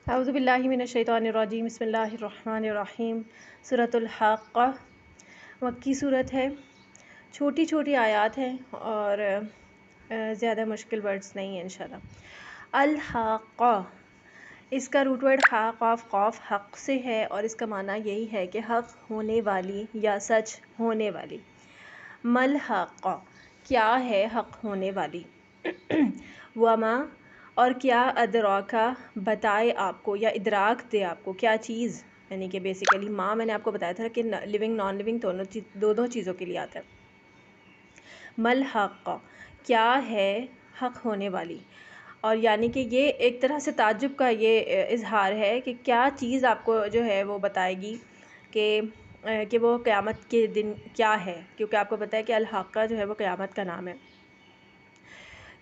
اعوذ باللہ من الشیطان الرجیم بسم اللہ الرحمن الرحیم سورۃ الحاقہ مکی صورت ہے. چھوٹی چھوٹی آیات ہیں اور زیادہ مشکل ورڈز نہیں ہیں انشاءاللہ. الحاقہ اس کا روٹ ورڈ حا قاف قاف حق سے ہے اور اس کا معنی یہی ہے کہ حق ہونے والی یا سچ ہونے والی. مل حاقہ کیا ہے حق ہونے والی. وما اور کیا ادراکا بتائے آپ کو یا ادراک دے آپ کو کیا چیز، یعنی کہ بیسیکلی ماں میں نے آپ کو بتایا تھا کہ لیونگ نان لیونگ دونوں چیزوں کے لیے آتا ہے. مل حاقہ کیا ہے حق ہونے والی، اور یعنی کہ یہ ایک طرح سے تعجب کا یہ اظہار ہے کہ کیا چیز آپ کو جو ہے وہ بتائے گی کہ وہ قیامت کے دن کیا ہے، کیونکہ آپ کو پتہ ہے کہ الحاقہ جو ہے وہ قیامت کا نام ہے.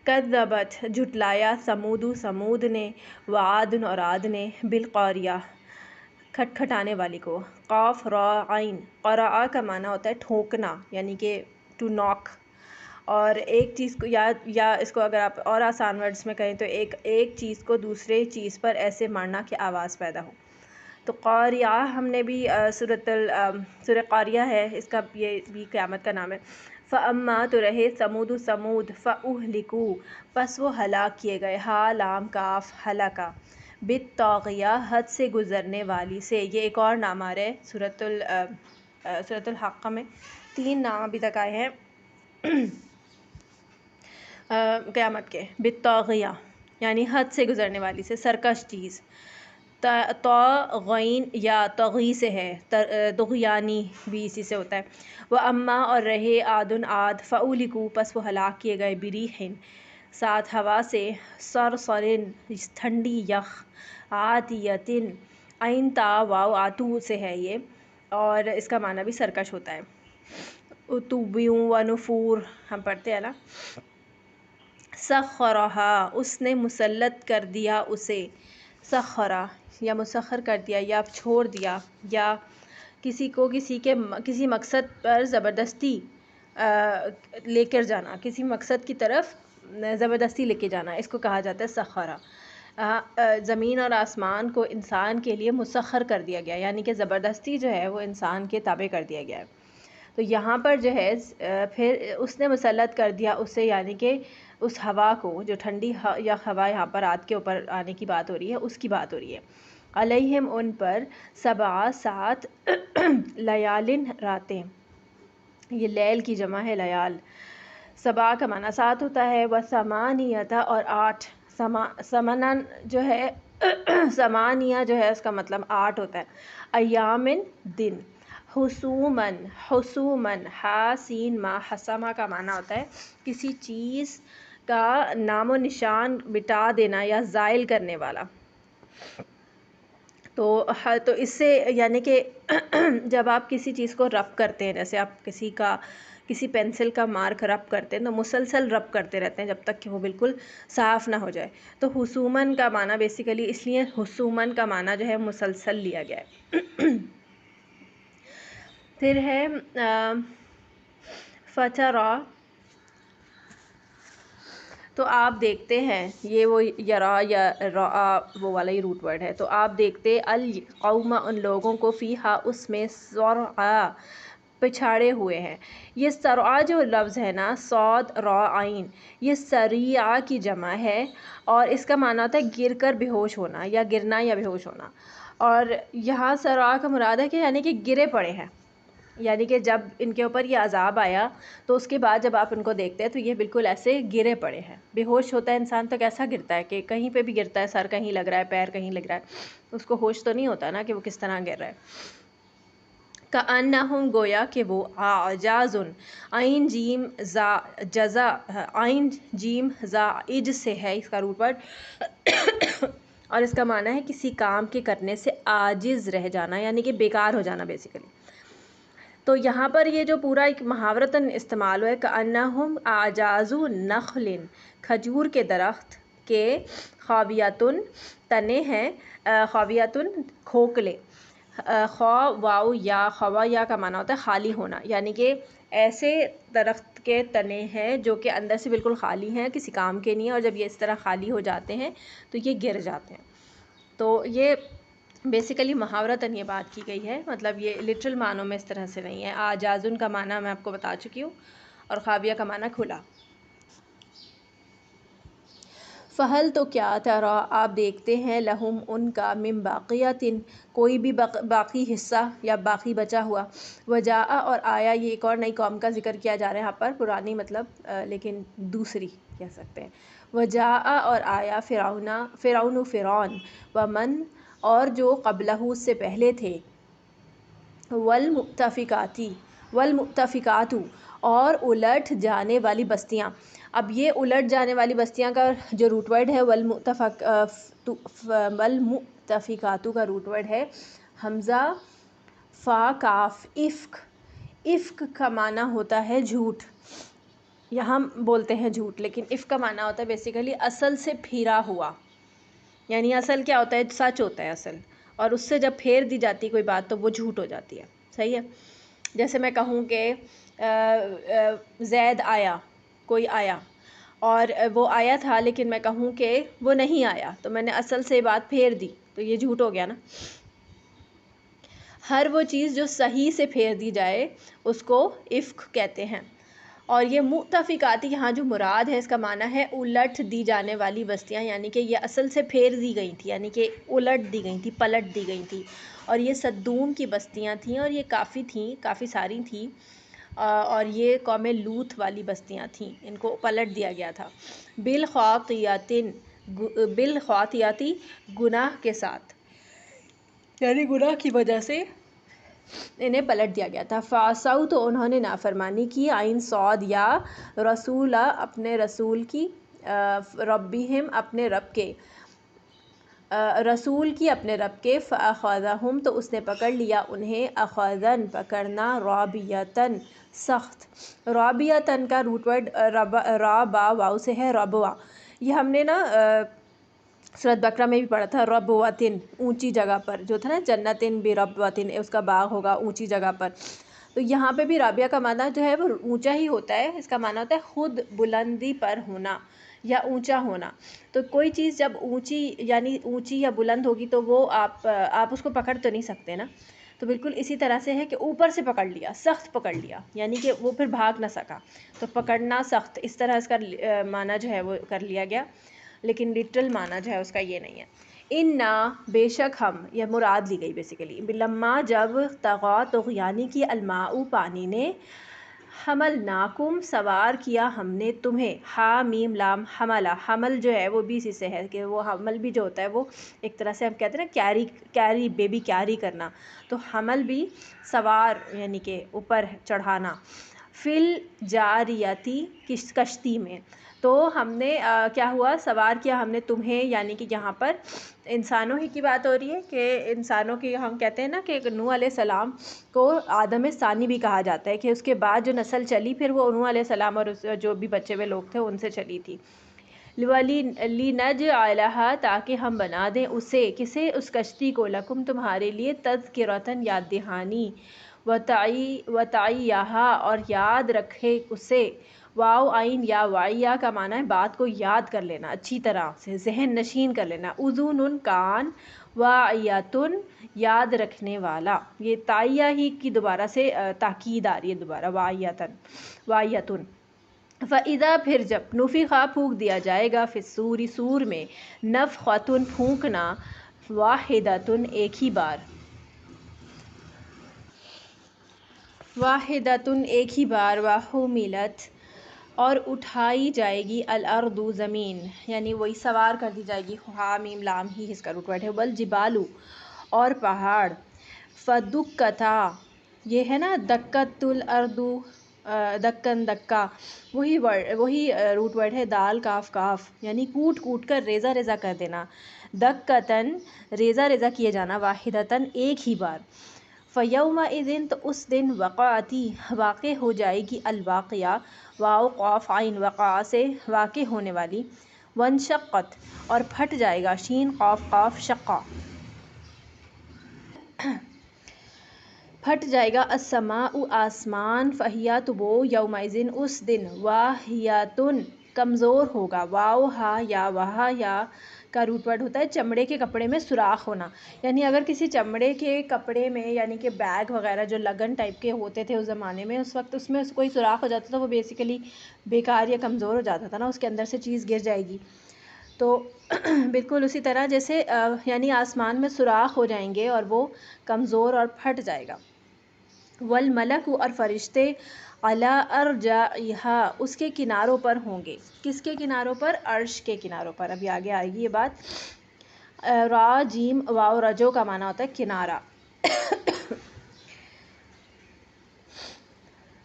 کذبت جھٹلایا سمود نے، وعاد اور عاد نے، بالقاریہ کھٹکھٹانے والی کو. قاف را عین قرأ کا معنی ہوتا ہے ٹھونکنا، یعنی کہ ٹو ناک. اور ایک چیز کو یا اس کو اگر آپ اور آسان ورڈز میں کہیں تو ایک چیز کو دوسرے چیز پر ایسے مارنا کہ آواز پیدا ہو. تو قاریہ ہم نے بھی سورہ قاریہ ہے، اس کا یہ بھی قیامت کا نام ہے. فَأَمَّا تو رہے سمود فَأُهْلِكُوا پس وہ ہلاک کیے گئے. ہا لام کاف ہلاکا. بالطاغیہ حد سے گزرنے والی سے. یہ ایک اور نام آ رہا ہے سورۃ الحاقہ میں. 3 نام ابھی تک آئے ہیں قیامت کے. بالطاغیہ یعنی حد سے گزرنے والی سے، سرکش چیز. طاغین یا طغی سے ہے، طغیانی بھی اسی سے ہوتا ہے. وَأَمَّا اور رہے عادٌ عاد فَأُهْلِكُوا پس وہ ہلاک کیے گئے. بِرِیحٍ ساتھ ہوا سے، صَرْصَرٍ ٹھنڈی یخ، عَاتِیَةٍ عین تا واو آتو سے ہے یہ، اور اس کا معنی بھی سرکش ہوتا ہے. عُتُوٍّ وَنُفُورٍ ہم پڑھتے ہیں نا. سَخَّرَہَا اس نے مسلط کر دیا اسے. سخرا یا مسخر کر دیا یا چھوڑ دیا، یا کسی کو کسی مقصد پر زبردستی لے کر جانا، کسی مقصد کی طرف زبردستی لے کے جانا، اس کو کہا جاتا ہے سخرا. زمین اور آسمان کو انسان کے لیے مسخر کر دیا گیا، یعنی کہ زبردستی جو ہے وہ انسان کے تابع کر دیا گیا ہے. تو یہاں پر جو ہے پھر اس نے مسلط کر دیا اسے، یعنی کہ اس ہوا کو، جو ٹھنڈی یا ہوا یہاں پر رات کے اوپر آنے کی بات ہو رہی ہے، اس کی بات ہو رہی ہے. علیہم ان پر 7 لیالن راتیں. یہ لیل کی جمع ہے لیال. 7 کا معنی 7 ہوتا ہے. وثمانیۃ اور 8. سمنن جو ہے سمانیہ جو ہے اس کا مطلب 8 ہوتا ہے. ایامن دن. حسومن ہا سین ما حسما کا معنی ہوتا ہے کسی چیز کا نام و نشان مٹا دینا یا زائل کرنے والا. تو اس سے یعنی کہ جب آپ کسی چیز کو رب کرتے ہیں، جیسے آپ کسی پینسل کا مارک رب کرتے ہیں تو مسلسل رب کرتے رہتے ہیں جب تک کہ وہ بالکل صاف نہ ہو جائے. تو حسومن کا معنی بیسیکلی اس لیے حسومن کا معنی جو ہے مسلسل لیا گیا ہے. پھر ہے فترا تو آپ دیکھتے ہیں، یہ وہ یرا یا را وہ والا ہی روٹ ورڈ ہے. تو آپ دیکھتے القوم ان لوگوں کو، فیہا اس میں، صرعا پچھاڑے ہوئے ہیں. یہ صرعا جو لفظ ہے نا، صاد را عین، یہ سریعہ کی جمع ہے اور اس کا معنی ہوتا ہے گر کر بے ہوش ہونا یا گرنا یا بے ہوش ہونا. اور یہاں صرعا کا مراد ہے کہ یعنی کہ گرے پڑے ہیں، یعنی کہ جب ان کے اوپر یہ عذاب آیا تو اس کے بعد جب آپ ان کو دیکھتے ہیں تو یہ بالکل ایسے گرے پڑے ہیں. بے ہوش ہوتا ہے انسان تو کیسا گرتا ہے کہ کہیں پہ بھی گرتا ہے، سر کہیں لگ رہا ہے، پیر کہیں لگ رہا ہے، اس کو ہوش تو نہیں ہوتا نا کہ وہ کس طرح گر رہا ہے. کأنہم گویا کہ وہ، اعجاز عین جیم زا جزا، عین جیم زا اج سے ہے اس کا روٹ ورڈ اور اس کا معنی ہے کسی کام کے کرنے سے عاجز رہ جانا، یعنی کہ بیکار ہو جانا بیسیکلی. تو یہاں پر یہ جو پورا ایک محاورتاً استعمال ہوا ہے، کأنہم اعجاز نخل، کھجور کے درخت کے، خاویۃن تنے ہیں، خاویۃن کھوکھلے. خوا واو یا خوا یا کا معنی ہوتا ہے خالی ہونا، یعنی کہ ایسے درخت کے تنے ہیں جو کہ اندر سے بالکل خالی ہیں، کسی کام کے نہیں ہیں، اور جب یہ اس طرح خالی ہو جاتے ہیں تو یہ گر جاتے ہیں. تو یہ بیسیکلی محاورتاً یہ بات کی گئی ہے، مطلب یہ لٹرل معنوں میں اس طرح سے نہیں ہے۔ آجازن کا معنی میں آپ کو بتا چکی ہوں، اور خاویہ کا معنی کھلا۔ فہل تو کیا ترا آپ دیکھتے ہیں، لہم ان کا، من باقیۃ کوئی بھی باقی حصہ یا باقی بچا ہوا، وجاء اور آیا، یہ ایک اور نئی قوم کا ذکر کیا جا رہا ہے یہاں پر، پرانی مطلب لیکن دوسری کہہ سکتے ہیں۔ وجاء اور آیا فرعون ومن اور جو قبلہ اس سے پہلے تھے، والمؤتفقات اور الٹ جانے والی بستیاں۔ اب یہ الٹ جانے والی بستیاں کا جو روٹ ورڈ ہے والمؤتفقات کا روٹ ورڈ ہے حمزہ فا کاف افک۔ افک کا معنی ہوتا ہے جھوٹ، یہاں بولتے ہیں جھوٹ، لیکن افک کا معنی ہوتا ہے بیسیکلی اصل سے پھرا ہوا، یعنی اصل کیا ہوتا ہے، سچ ہوتا ہے اصل، اور اس سے جب پھیر دی جاتی کوئی بات تو وہ جھوٹ ہو جاتی ہے۔ صحیح ہے، جیسے میں کہوں کہ زید آیا، کوئی آیا، اور وہ آیا تھا لیکن میں کہوں کہ وہ نہیں آیا، تو میں نے اصل سے بات پھیر دی، تو یہ جھوٹ ہو گیا نا۔ ہر وہ چیز جو صحیح سے پھیر دی جائے اس کو افک کہتے ہیں۔ اور یہ مؤتفقات یہاں جو مراد ہے اس کا معنی ہے الٹ دی جانے والی بستیاں، یعنی کہ یہ اصل سے پھیر دی گئی تھی، یعنی کہ الٹ دی گئی تھی، پلٹ دی گئی تھی، اور یہ صدوم کی بستیاں تھیں، اور یہ کافی ساری تھیں، اور یہ قوم لوط والی بستیاں تھیں، ان کو پلٹ دیا گیا تھا۔ بالخاطئاتی گناہ کے ساتھ، یعنی گناہ کی وجہ سے انہیں پلٹ دیا گیا تھا۔ فعصوا تو انہوں نے نافرمانی کی، عین صاد یا رسولہ اپنے رسول کی، ربہم اپنے رب کے، رسول کی اپنے رب کے، فاخذہم تو اس نے پکڑ لیا انہیں، اخذن پکڑنا، رابیتن سخت۔ رابیتن کا روٹ ورڈ را با واو سے ہے، ربوا، یہ ہم نے نا سورۃ بقرہ میں بھی پڑھا تھا، ربوتن اونچی جگہ پر، جو تھا نا جنتن بربوتن، اس کا باغ ہوگا اونچی جگہ پر، تو یہاں پہ بھی رابیہ کا معنی جو ہے وہ اونچا ہی ہوتا ہے، اس کا معنی ہوتا ہے خود بلندی پر ہونا یا اونچا ہونا۔ تو کوئی چیز جب اونچی یعنی اونچی یا بلند ہوگی تو وہ آپ اس کو پکڑ تو نہیں سکتے نا، تو بالکل اسی طرح سے ہے کہ اوپر سے پکڑ لیا، سخت پکڑ لیا، یعنی کہ وہ پھر بھاگ نہ سکا، تو پکڑنا سخت، اس طرح اس کا معنی جو ہے وہ کر لیا گیا، لیکن لٹرل معنی جو ہے اس کا یہ نہیں ہے۔ انا بے شک ہم، یہ مراد لی گئی بیسیکلی، لما جب طغا طغیانی کی، الماء پانی نے، حملناکم سوار کیا ہم نے تمہیں، ہا میم لام حملہ، حمل جو ہے وہ بھی اسی سے ہے کہ وہ حمل بھی جو ہوتا ہے وہ ایک طرح سے ہم کہتے ہیں نا کیری بیبی کیری کرنا، تو حمل بھی سوار یعنی کہ اوپر چڑھانا، فل جاریتی کشتی میں، تو ہم نے کیا ہوا، سوار کیا ہم نے تمہیں، یعنی کہ یہاں پر انسانوں ہی کی بات ہو رہی ہے کہ انسانوں کی، ہم کہتے ہیں نا کہ نوح علیہ السلام کو آدم ثانی بھی کہا جاتا ہے کہ اس کے بعد جو نسل چلی پھر وہ نوح علیہ السلام اور جو بھی بچے ہوئے لوگ تھے ان سے چلی تھی۔ لِنَجْعَلَهَا تاکہ ہم بنا دیں اسے، کسے، اس کشتی کو، لکم تمہارے لیے، تذکرۃً یاد دہانی، وتعیھا اور یاد رکھے اسے، واو عین یا، وعیہ کا معنی ہے بات کو یاد کر لینا، اچھی طرح سے ذہن نشین کر لینا، اذن کان، واعیۃ یاد رکھنے والا، یہ تعیہ ہی کی دوبارہ سے تاکید آ رہی ہے دوبارہ، واعیۃ۔ فَإِذَا پھر جب، نُفِخَ پھونک دیا جائے گا، فِی الصُّورِ صور میں، نفخۃ پھونکنا، واحدۃ ایک ہی بار، وَحُمِلَتْ اور اٹھائی جائے گی، الارض زمین، یعنی وہی سوار کر دی جائے گی، ہا میم لام ہی اس کا روٹ ورڈ ہے، والجبال اور پہاڑ، فدکتا یہ ہے نا دکت الارض، دکن دکا، وہی روٹ ورڈ ہے، دال کاف کاف، یعنی کوٹ کوٹ کر، ریزہ ریزہ کر دینا، دکتن ریزہ ریزہ کیے جانا، واحدتاً ایک ہی بار، فیومئذ تو اس دن، وقعتی واقع ہو جائے گی، الواقعہ، واو قاف عین، وقع سے واقع ہونے والی، وانشقت اور پھٹ جائے گا، شین قاف قاف، شقہ پھٹ جائے گا، السماء آسمان، فہی تو وہ، یومئذ اس دن، واہیۃ کمزور ہوگا، واو ہا یا، وہا یا کا روٹ ورڈ ہوتا ہے چمڑے کے کپڑے میں سوراخ ہونا. یعنی اگر کسی چمڑے کے کپڑے میں یعنی کہ بیگ وغیرہ جو لگن ٹائپ کے ہوتے تھے اس زمانے میں، اس وقت اس میں کوئی سوراخ ہو جاتا تھا، وہ بیسیکلی بیکار یا کمزور ہو جاتا تھا نا، اس کے اندر سے چیز گر جائے گی. تو بالکل اسی طرح جیسے یعنی آسمان میں سوراخ ہو جائیں گے اور وہ کمزور اور پھٹ جائے گا. والملک اور فرشتے علی ارجائہا اس کے کناروں پر ہوں گے. کس کے کناروں پر؟ عرش کے کناروں پر. ابھی آگے آئے گی یہ بات. را جیم واو رجو کا معنی ہوتا ہے کنارہ.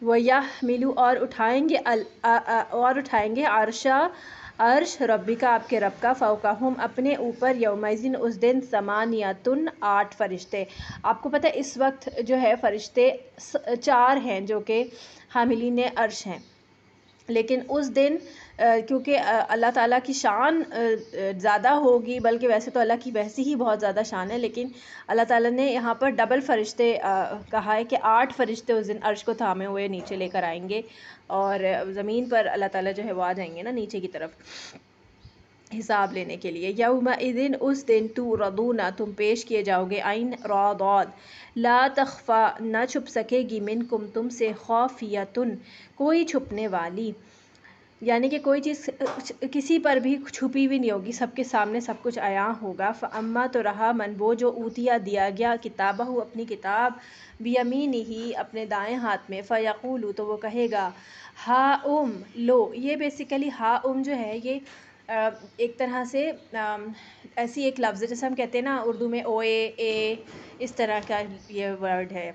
وَيَحْمِلُ اور اٹھائیں گے عرش ربی کا آپ کے رب کا فوقہم اپنے اوپر یومئذ اس دن ثمانیۃ 8 فرشتے. آپ کو پتہ ہے اس وقت جو ہے فرشتے 4 ہیں جو کہ حاملین عرش ہیں، لیکن اس دن کیونکہ اللہ تعالیٰ کی شان زیادہ ہوگی، بلکہ ویسے تو اللہ کی ویسی ہی بہت زیادہ شان ہے، لیکن اللہ تعالیٰ نے یہاں پر ڈبل فرشتے کہا ہے کہ 8 فرشتے اس دن عرش کو تھامے ہوئے نیچے لے کر آئیں گے، اور زمین پر اللہ تعالیٰ جو ہے وہ آ جائیں گے نا نیچے کی طرف حساب لینے کے لیے. یومئذ اس دن تُعْرَضُونَ تم پیش کیے جاؤ گے، عین را ضاد، لا تخفا نہ چھپ سکے گی منکم تم سے خافیۃ کوئی چھپنے والی، یعنی کہ کوئی چیز کسی پر بھی چھپی ہوئی نہیں ہوگی، سب کے سامنے سب کچھ عیاں ہوگا. فاما تو رہا من وہ جو اوتیا دیا گیا کتابہ اپنی کتاب بیمینہ اپنے دائیں ہاتھ میں، فیقول تو وہ کہے گا ہا لو. یہ بیسیکلی ہا جو ہے یہ ایک طرح سے ایسی ایک لفظ ہے جیسے ہم کہتے ہیں نا اردو میں او اے اس طرح کا یہ ورڈ ہے.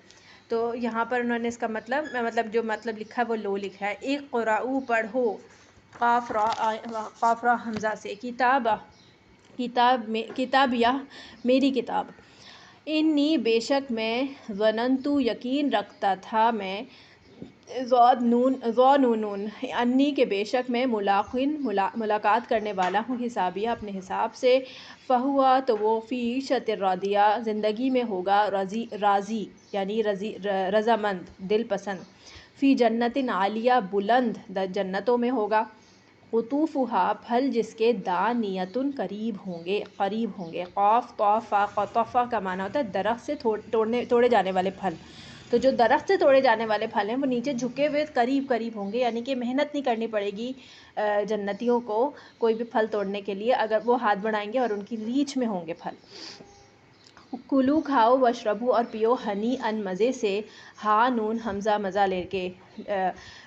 تو یہاں پر انہوں نے اس کا مطلب جو مطلب لکھا ہے وہ لو لکھا ہے. اقرؤ پڑھو، قاف را حمزہ سے، کتابیہ میری کتاب. انی بے شک میں، ظننت یقین رکھتا تھا میں، ظانون انی کے بے شک میں، ملاقات کرنے والا ہوں حسابیہ اپنے حساب سے. فہوا تو وہ فی عیشۃ راضیہ زندگی میں ہوگا راضی یعنی رضامند دل پسند. فی جنت عالیہ بلند جنتوں میں ہوگا. قطوفہا پھل جس کے دانیۃ قریب ہوں گے. قاف طوفہ کا معنی ہوتا ہے درخت سے توڑے جانے والے پھل. تو جو درخت سے توڑے جانے والے پھل ہیں وہ نیچے جھکے ہوئے قریب ہوں گے، یعنی کہ محنت نہیں کرنی پڑے گی جنتیوں کو کوئی بھی پھل توڑنے کے لیے، اگر وہ ہاتھ بڑھائیں گے اور ان کی ریچ میں ہوں گے پھل. کلو کھاؤ واشربو اور پیو ہنی ان مزے سے، ہا نون حمزہ مزہ لے کے،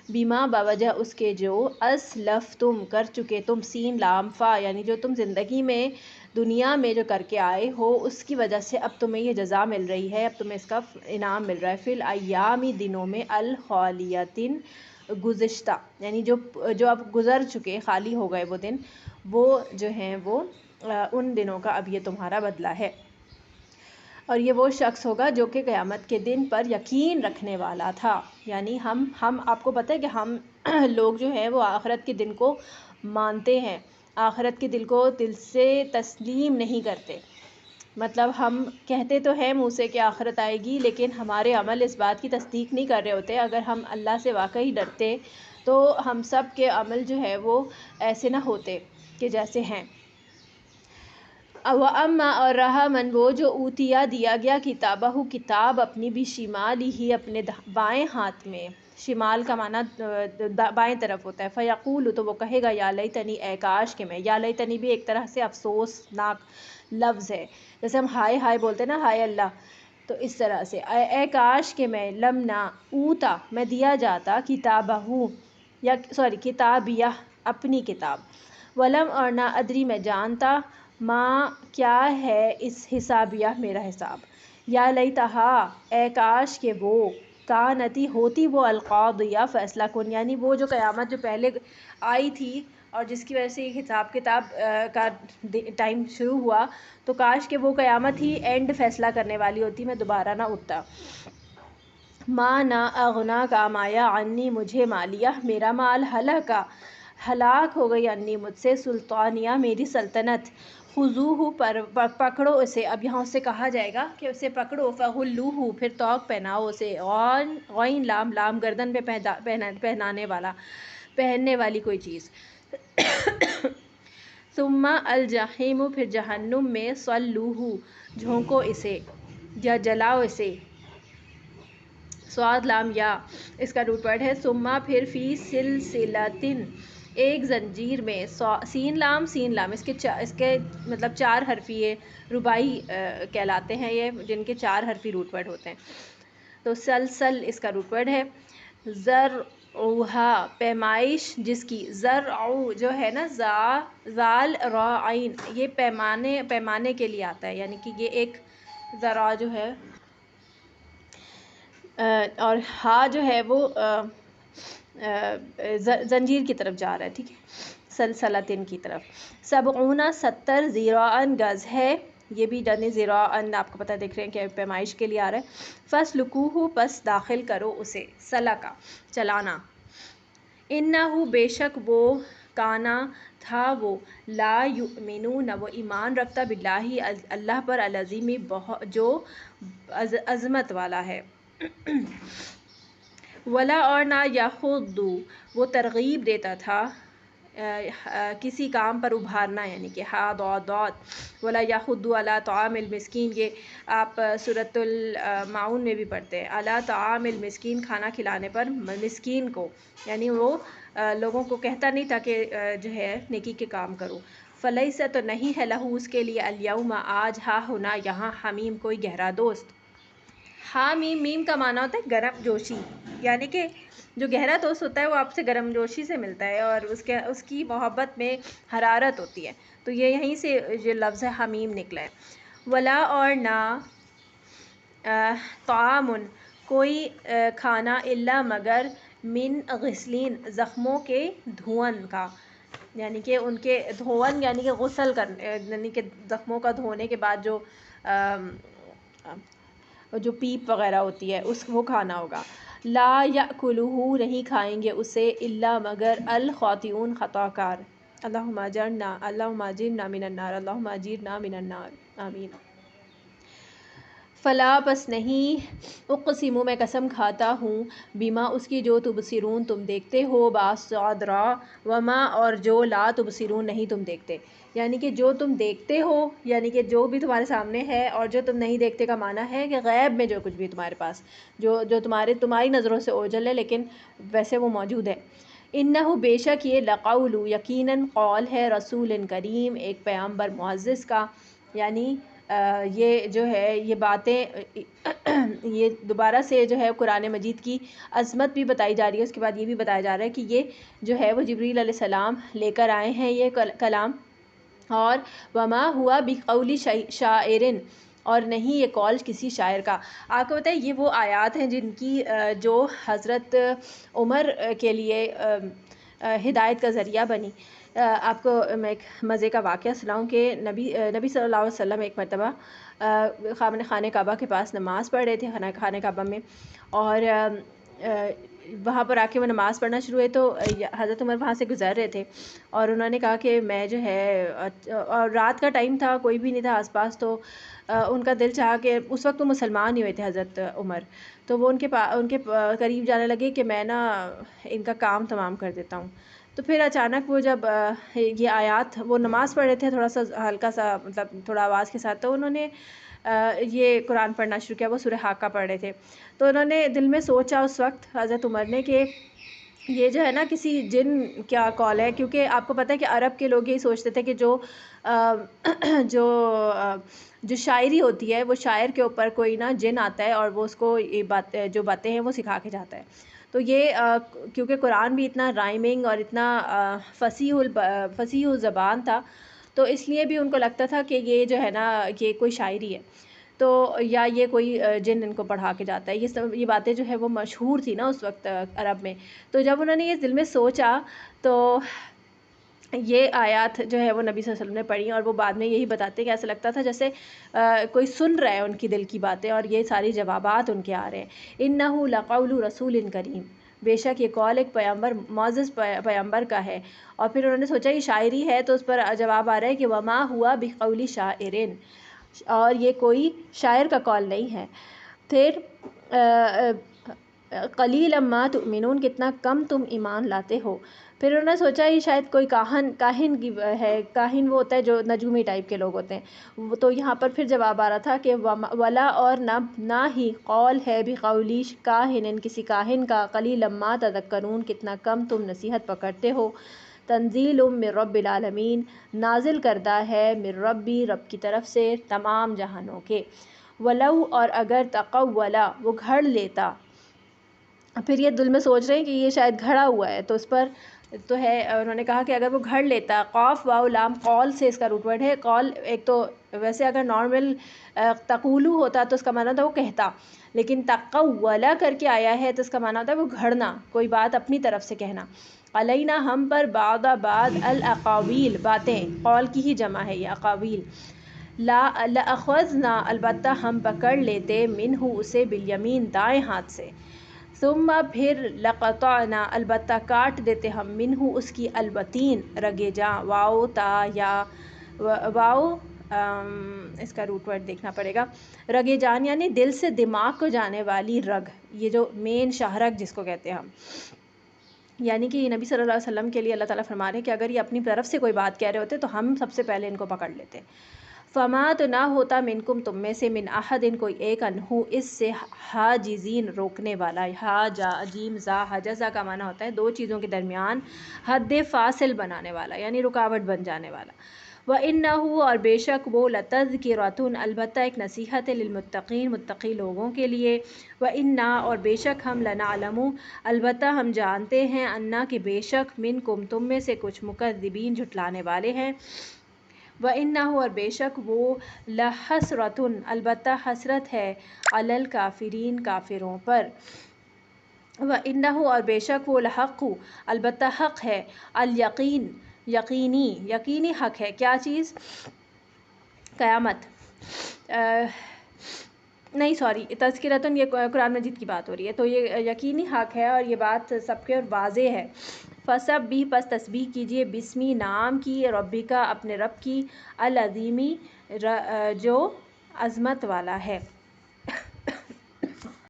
بیما بوجہ اس کے جو اسلفتم کر چکے تم، سین لام فا یعنی جو تم زندگی میں دنیا میں جو کر کے آئے ہو اس کی وجہ سے اب تمہیں یہ جزا مل رہی ہے، اب تمہیں اس کا انعام مل رہا ہے. فی الایام دنوں میں، الخالیۃ گزشتہ یعنی جو اب گزر چکے، خالی ہو گئے وہ دن، وہ جو ہیں وہ ان دنوں کا اب یہ تمہارا بدلہ ہے. اور یہ وہ شخص ہوگا جو کہ قیامت کے دن پر یقین رکھنے والا تھا. یعنی ہم آپ کو پتہ ہے کہ ہم لوگ جو ہیں وہ آخرت کے دن کو مانتے ہیں، آخرت کے دل کو دل سے تسلیم نہیں کرتے. مطلب ہم کہتے تو ہیں منہ سے کہ آخرت آئے گی، لیکن ہمارے عمل اس بات کی تصدیق نہیں کر رہے ہوتے. اگر ہم اللہ سے واقعی ڈرتے تو ہم سب کے عمل جو ہے وہ ایسے نہ ہوتے کہ جیسے ہیں. وَأَمَّا اور رہا من وہ جو اوتیا دیا گیا کتابہ کتاب اپنی، بشمالہ اپنے بائیں ہاتھ میں. شمال کا معنی بائیں طرف ہوتا ہے. فیقول تو وہ کہے گا یا لیتنی اے کاش کہ میں. یا لیتنی بھی ایک طرح سے افسوسناک لفظ ہے، جیسے ہم ہائے ہائے بولتے ہیں نا ہائے اللہ، تو اس طرح سے اے کاش کہ میں، لم نہ اوتا میں دیا جاتا، کتابہ یا کتابیہ اپنی کتاب. ولم اور نہ ادری میں جانتا، ماں کیا ہے اس حسابیہ میرا حساب. یا لیتہا اے کاش کہ وہ، کانتی ہوتی وہ، القاضیہ فیصلہ کن یعنی وہ جو قیامت جو پہلے آئی تھی اور جس کی وجہ سے حساب کتاب کا ٹائم شروع ہوا، تو کاش کہ وہ قیامت ہی اینڈ فیصلہ کرنے والی ہوتی، میں دوبارہ نہ اٹھتا. ما نہ اغنا کام آیا، عنی مجھے، مالیہ میرا مال، ہلاک ہو گئی، عنی مجھ سے، سلطانیہ میری سلطنت. خذوہ پکڑو اسے. اب یہاں اسے کہا جائے گا کہ اسے پکڑو. فغلوہ پھر طوق پہناؤ اسے. غین لام گردن پہ پہنانے والا، پہننے والی کوئی چیز. ثم الجحیم پھر جہنم میں صلوہ جھونکو اسے یا جلاؤ اسے. صاد لام یا اس کا روٹ ورڈ ہے. ثم پھر فی سلسلتن ایک زنجیر میں. سین لام اس کے مطلب 4 حرفی رباعی کہلاتے ہیں یہ، جن کے 4 حرفی روٹ ورڈ ہوتے ہیں. تو سلسل اس کا روٹ ورڈ ہے. زرعھا پیمائش جس کی. زرعو جو ہے نا زال را عین یہ پیمانے کے لیے آتا ہے، یعنی کہ یہ ایک ذرا جو ہے اور ہا جو ہے وہ زنجیر کی طرف جا رہا ہے، ٹھیک ہے، سلسلتن کی طرف. 70 70 ذراعًا گز ہے، یہ بھی یعنی ذراعًا آپ کو پتہ دیکھ رہے ہیں کہ پیمائش کے لیے آ رہا ہے. فَاسْلُكُوهُ پس داخل کرو اسے. سلکا چلانا. اِنَّهُ بے شک وہ کانا تھا وہ لا یؤمنون وہ ایمان رکھتا باللہ اللہ پر العظیم جو عظمت والا ہے. ولا اور نہ یخض وہ ترغیب دیتا تھا کسی کام پر ابھارنا، یعنی کہ ہا ضاد ولا یخض علی طعام المسکین، یہ آپ سورۃ المعون میں بھی پڑھتے ہیں. علی طعام المسکین کھانا کھلانے پر مسکین کو، یعنی وہ لوگوں کو کہتا نہیں تھا کہ جو ہے نیکی کے کام کرو. فلیس تو نہیں ہے لہو اس کے لیے الیوم آج ہا ہونا یہاں حمیم کوئی گہرا دوست. حامیم میم کا معنی ہوتا ہے گرم جوشی، یعنی کہ جو گہرا دوست ہوتا ہے وہ آپ سے گرم جوشی سے ملتا ہے اور اس کی محبت میں حرارت ہوتی ہے. تو یہ یہیں سے جو لفظ ہے حمیم نکلا ہے. ولا اور نہ طعام کوئی کھانا الا مگر من غسلین زخموں کے دھون کا، یعنی کہ ان کے دھون یعنی کہ غسل کرنے، یعنی کہ زخموں کا دھونے کے بعد جو پیپ وغیرہ ہوتی ہے وہ کھانا ہوگا. لا یأکلہ نہیں کھائیں گے اسے الا مگر الخاطئون خطا کار. اللہم اجرنا من النار، اللہم اجرنا من النار، آمین. فلا پس نہیں اقسم میں قسم کھاتا ہوں بما اس کی جو تبصرون تم دیکھتے ہو، باصاد را وما اور جو لا تبصرون نہیں تم دیکھتے، یعنی کہ جو تم دیکھتے ہو یعنی کہ جو بھی تمہارے سامنے ہے، اور جو تم نہیں دیکھتے کا معنی ہے کہ غیب میں جو کچھ بھی تمہارے پاس جو تمہاری نظروں سے اوجھل ہے لیکن ویسے وہ موجود ہے. انہ بے شک یہ لقول یقیناً قول ہے رسول کریم ایک پیغمبر معزز کا، یعنی یہ جو ہے یہ باتیں یہ دوبارہ سے جو ہے قرآن مجید کی عظمت بھی بتائی جا رہی ہے. اس کے بعد یہ بھی بتایا جا رہا ہے کہ یہ جو ہے وہ جبریل علیہ السلام لے کر آئے ہیں یہ کلام. اور وما ہوا بقول شاعر اور نہیں یہ قول کسی شاعر کا. آپ کو بتائیں یہ وہ آیات ہیں جن کی جو حضرت عمر کے لیے ہدایت کا ذریعہ بنی. آپ کو میں ایک مزے کا واقعہ سناؤں کہ نبی صلی اللہ علیہ وسلم ایک مرتبہ خانہ کعبہ کے پاس نماز پڑھ رہے تھے خانہ کعبہ میں، اور وہاں پر آ کے وہ نماز پڑھنا شروع ہوئے تو حضرت عمر وہاں سے گزر رہے تھے اور انہوں نے کہا کہ میں جو ہے، اور رات کا ٹائم تھا کوئی بھی نہیں تھا آس پاس، تو ان کا دل چاہا کہ اس وقت وہ مسلمان ہی ہوئے تھے حضرت عمر، تو وہ ان کے قریب جانے لگے کہ میں نا ان کا کام تمام کر دیتا ہوں. تو پھر اچانک وہ جب یہ آیات وہ نماز پڑھ رہے تھے تھوڑا سا ہلکا سا مطلب تھوڑا آواز کے ساتھ، تو انہوں نے یہ قرآن پڑھنا شروع کیا. وہ سورہ حاقہ پڑھ رہے تھے تو انہوں نے دل میں سوچا اس وقت حضرت عمر نے کہ یہ جو ہے نا کسی جن کیا قول ہے، کیونکہ آپ کو پتہ ہے کہ عرب کے لوگ یہی سوچتے تھے کہ جو شاعری ہوتی ہے وہ شاعر کے اوپر کوئی نا جن آتا ہے اور وہ اس کو یہ جو باتیں ہیں وہ سکھا کے جاتا ہے. تو یہ کیونکہ قرآن بھی اتنا رائمنگ اور اتنا فصیح الزبان تھا، تو اس لیے بھی ان کو لگتا تھا کہ یہ جو ہے نا یہ کوئی شاعری ہے، تو یا یہ کوئی جن ان کو پڑھا کے جاتا ہے. یہ باتیں جو ہے وہ مشہور تھی نا اس وقت عرب میں. تو جب انہوں نے یہ دل میں سوچا تو یہ آیات جو ہے وہ نبی صلی اللہ علیہ وسلم نے پڑھی، اور وہ بعد میں یہی بتاتے کہ ایسا لگتا تھا جیسے کوئی سن رہا ہے ان کی دل کی باتیں اور یہ ساری جوابات ان کے آ رہے ہیں. انہ لقول رسول کریم بے شک یہ قول ایک پیغمبر معزز پیغمبر کا ہے. اور پھر انہوں نے سوچا یہ شاعری ہے، تو اس پر جواب آ رہا ہے کہ وما ہوا بقول شاعر، اور یہ کوئی شاعر کا قول نہیں ہے. پھر قلیلا ما تؤمنون، کتنا کم تم ایمان لاتے ہو۔ پھر انہوں نے سوچا یہ شاید کوئی کاہن کی ہے، کاہن وہ ہوتا ہے جو نجومی ٹائپ کے لوگ ہوتے ہیں، تو یہاں پر پھر جواب آ رہا تھا کہ ولا اور نہ ہی قول ہے بھی قولی کاہن، کسی کاہن کا، قلیلا ما تذکرون، کتنا کم تم نصیحت پکڑتے ہو۔ تنزیل من رب العالمین، نازل کردہ ہے من ربی، رب کی طرف سے تمام جہانوں کے۔ ولو، اور اگر تقولا، وہ گھڑ لیتا، پھر یہ دل میں سوچ رہے ہیں کہ یہ شاید گھڑا ہوا ہے، تو اس پر تو ہے، انہوں نے کہا کہ اگر وہ گھڑ لیتا، قاف واو لام قول سے اس کا روٹ ورڈ ہے۔ قول ایک تو ویسے اگر نارمل تقولو ہوتا تو اس کا معنی تھا وہ کہتا، لیکن تقولا کر کے آیا ہے تو اس کا معنی تھا وہ گھڑنا، کوئی بات اپنی طرف سے کہنا۔ علینا، ہم پر، بعد الاقاویل، باتیں، قول کی ہی جمع ہے یہ اقاویل۔ لأخذنا، البتہ ہم پکڑ لیتے، منہ اسے، بالیمین، دائیں ہاتھ سے۔ ثم، پھر، لقطعنا، البتہ کاٹ دیتے ہم، منہ اس کی، الوتین، رگے جاں، واو تا یا واو اس کا روٹ ورڈ دیکھنا پڑے گا، رگے جان یعنی دل سے دماغ کو جانے والی رگ، یہ جو مین شاہرگ جس کو کہتے ہیں ہم، یعنی کہ نبی صلی اللہ علیہ وسلم کے لیے اللہ تعالیٰ فرما رہے ہیں کہ اگر یہ اپنی طرف سے کوئی بات کہہ رہے ہوتے تو ہم سب سے پہلے ان کو پکڑ لیتے۔ فما، تو نہ ہوتا، منکم، تم میں سے، من احد، کوئی ایک، انہو، اس سے، حاجزین، روکنے والا۔ ہا جا جیم زا، حجزہ کا معنی ہوتا ہے دو چیزوں کے درمیان حد فاصل بنانے والا، یعنی رکاوٹ بن جانے والا۔ وَإِنَّهُ، اور بے شک وہ، لَتَذْکِرَةٌ، البتہ ایک نصیحت ہے، للمتقین، متقی لوگوں کے لیے۔ وَإِنَّا، اور بے شک ہم، لَنَعْلَمُ، البتہ ہم جانتے ہیں، اَنَّا، کہ بے شک، منکم، تم میں سے کچھ، مکذبین، جھٹلانے والے ہیں۔ وَإِنَّهُ، اور بے شک وہ، لَحَسْرَةٌ، البتہ حسرت ہے، عَلَى الْكَافِرِينَ، کافروں پر۔ وَإِنَّهُ، اور بے شک وہ، لَحَقُّ، البتہ حق ہے، الیقین، یقینی حق ہے، کیا چیز؟ قیامت، نہیں سوری، تذکرتن یہ قرآن مجید کی بات ہو رہی ہے، تو یہ یقینی حق ہے اور یہ بات سب کے اور واضح ہے۔ فسبح، پس تسبیح کیجئے، بسمی، نام کی، ربی کا، اپنے رب کی، العظیمی، جو عظمت والا ہے۔